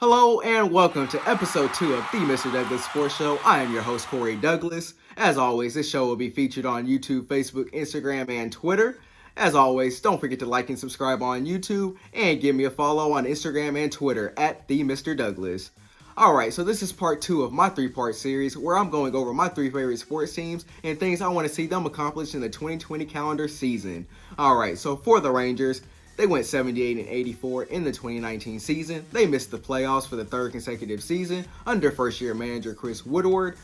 Hello and welcome to episode 2 of the Mr. Douglas Sports Show. I am your host, Corey Douglas. As always, this show will be featured on YouTube, Facebook, Instagram, and Twitter. As always, don't forget to like and subscribe on YouTube and give me a follow on Instagram and Twitter at TheMrDouglass. Alright, so this is part 2 of my 3-part series where I'm going over my 3 favorite sports teams and things I want to see them accomplish in the 2020 calendar season. Alright, so for the Rangers, they went 78-84 in the 2019 season. They missed the playoffs for the third consecutive season under first-year manager Chris Woodward.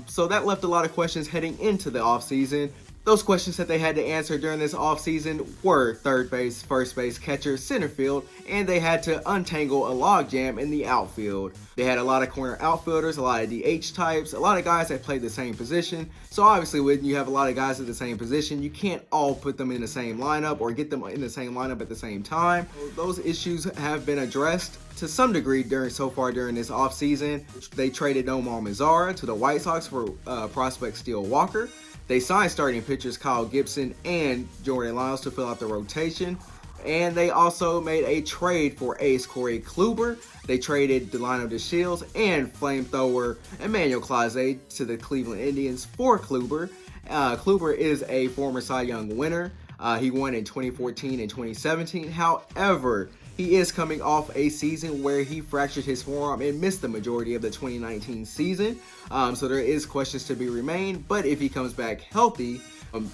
So that left a lot of questions heading into the offseason. Those questions that they had to answer during this offseason were third base, first base, catcher, center field, and they had to untangle a logjam in the outfield. They had a lot of corner outfielders, a lot of DH types, a lot of guys that played the same position. So obviously when you have a lot of guys at the same position, you can't all put them in the same lineup or get them in the same lineup at the same time. Those issues have been addressed to some degree during this offseason. They traded Nomar Mazara to the White Sox for prospect Steele Walker. They signed starting pitchers Kyle Gibson and Jordan Lyles to fill out the rotation. And they also made a trade for ace Corey Kluber. They traded Delino DeShields and flamethrower Emmanuel Clase to the Cleveland Indians for Kluber. Kluber is a former Cy Young winner. He won in 2014 and 2017. However, he is coming off a season where he fractured his forearm and missed the majority of the 2019 season. So there is questions to be remained, but if he comes back healthy,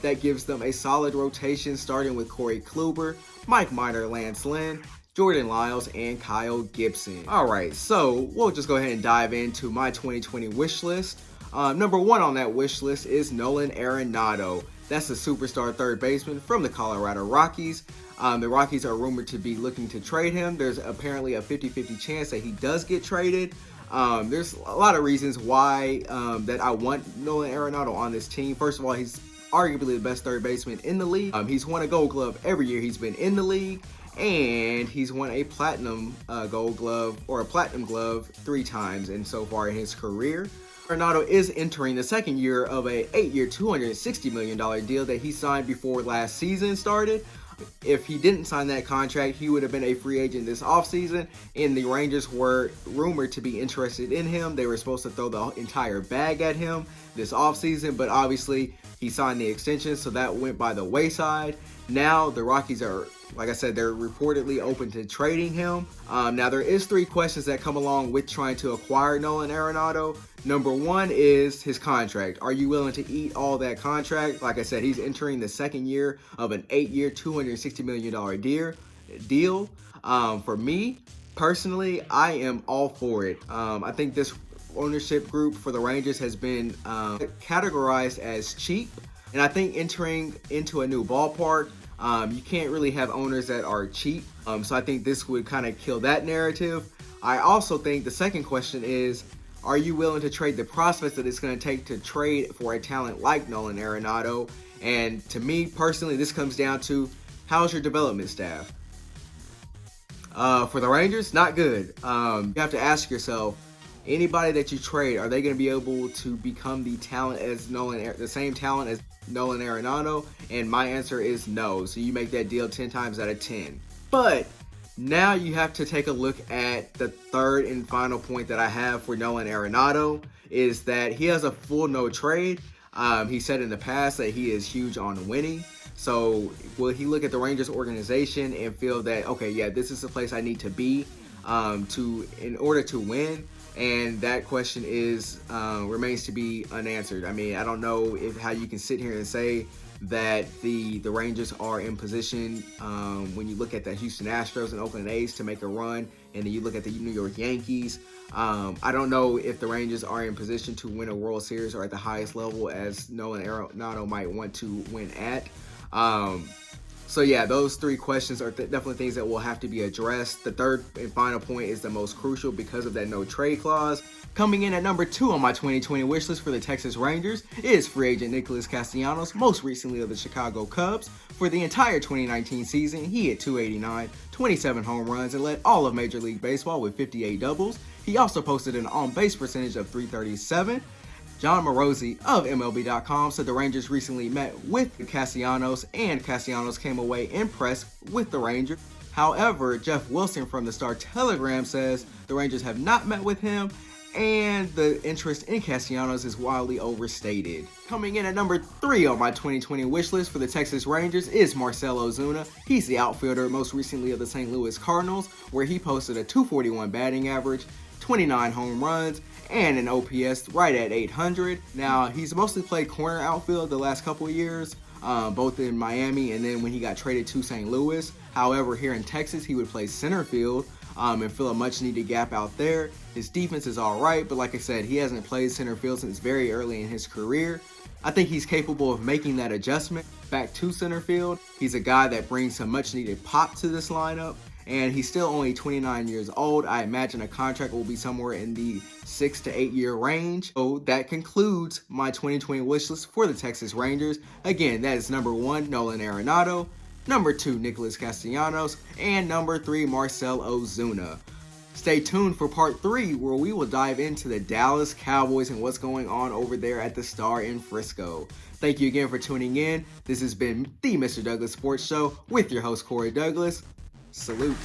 that gives them a solid rotation starting with Corey Kluber, Mike Minor, Lance Lynn, Jordan Lyles, and Kyle Gibson. Alright, so we'll just go ahead and dive into my 2020 wish list. Number 1 on that wish list is Nolan Arenado. That's the superstar third baseman from the Colorado Rockies. The Rockies are rumored to be looking to trade him. There's apparently a 50-50 chance that he does get traded. There's a lot of reasons why that I want Nolan Arenado on this team. First of all, he's arguably the best third baseman in the league. He's won a Gold Glove every year he's been in the league, and he's won a platinum Gold Glove or a platinum glove 3 times in so far in his career. Arenado is entering the second year of a 8-year, $260 million deal that he signed before last season started. If he didn't sign that contract, he would have been a free agent this offseason, and the Rangers were rumored to be interested in him. They were supposed to throw the entire bag at him this offseason, but obviously he signed the extension, so that went by the wayside. Now the Rockies are, like I said, they're reportedly open to trading him. Now there is 3 questions that come along with trying to acquire Nolan Arenado. Number 1 is his contract. Are you willing to eat all that contract? Like I said, he's entering the second year of an 8-year, $260 million deal. For me, personally, I am all for it. I think this ownership group for the Rangers has been categorized as cheap. And I think entering into a new ballpark, you can't really have owners that are cheap. So I think this would kind of kill that narrative. I also think the second question is, are you willing to trade the prospects that it's going to take to trade for a talent like Nolan Arenado? And to me personally, this comes down to, how's your development staff? For the Rangers, not good. You have to ask yourself, anybody that you trade, are they going to be able to become the same talent as Nolan Arenado? And my answer is no. So you make that deal 10 times out of 10. But now you have to take a look at the third and final point that I have for Nolan Arenado, is that he has a full no trade. He said in the past that he is huge on winning. So will he look at the Rangers organization and feel that, okay, yeah, this is the place I need to be in order to win? And that question remains to be unanswered. I mean, I don't know how you can sit here and say that the Rangers are in position when you look at the Houston Astros and Oakland A's to make a run, and then you look at the New York Yankees. I don't know if the Rangers are in position to win a World Series or at the highest level as Nolan Arenado might want to win at. So yeah, those 3 questions are definitely things that will have to be addressed. The third and final point is the most crucial because of that no trade clause. Coming in at number 2 on my 2020 wish list for the Texas Rangers is free agent Nicholas Castellanos, most recently of the Chicago Cubs. For the entire 2019 season, he hit .289, 27 home runs, and led all of Major League Baseball with 58 doubles. He also posted an on-base percentage of .337. John Morosi of MLB.com said the Rangers recently met with Castellanos, and Castellanos came away impressed with the Rangers. However, Jeff Wilson from the Star Telegram says the Rangers have not met with him, and the interest in Castellanos is wildly overstated. Coming in at number 3 on my 2020 wish list for the Texas Rangers is Marcell Ozuna. He's the outfielder most recently of the St. Louis Cardinals, where he posted a .241 batting average, 29 home runs, and an OPS right at 800. Now, he's mostly played corner outfield the last couple of years, both in Miami and then when he got traded to St. Louis. However, here in Texas, he would play center field and fill a much needed gap out there. His defense is all right, but like I said, he hasn't played center field since very early in his career. I think he's capable of making that adjustment back to center field. He's a guy that brings some much needed pop to this lineup, and he's still only 29 years old. I imagine a contract will be somewhere in the 6 to 8 year range. So that concludes my 2020 wish list for the Texas Rangers. Again, that is number 1, Nolan Arenado, number 2, Nicholas Castellanos, and number 3, Marcell Ozuna. Stay tuned for part 3, where we will dive into the Dallas Cowboys and what's going on over there at the Star in Frisco. Thank you again for tuning in. This has been the Mr. Douglass Sports Show with your host, Corey Douglas. Salute.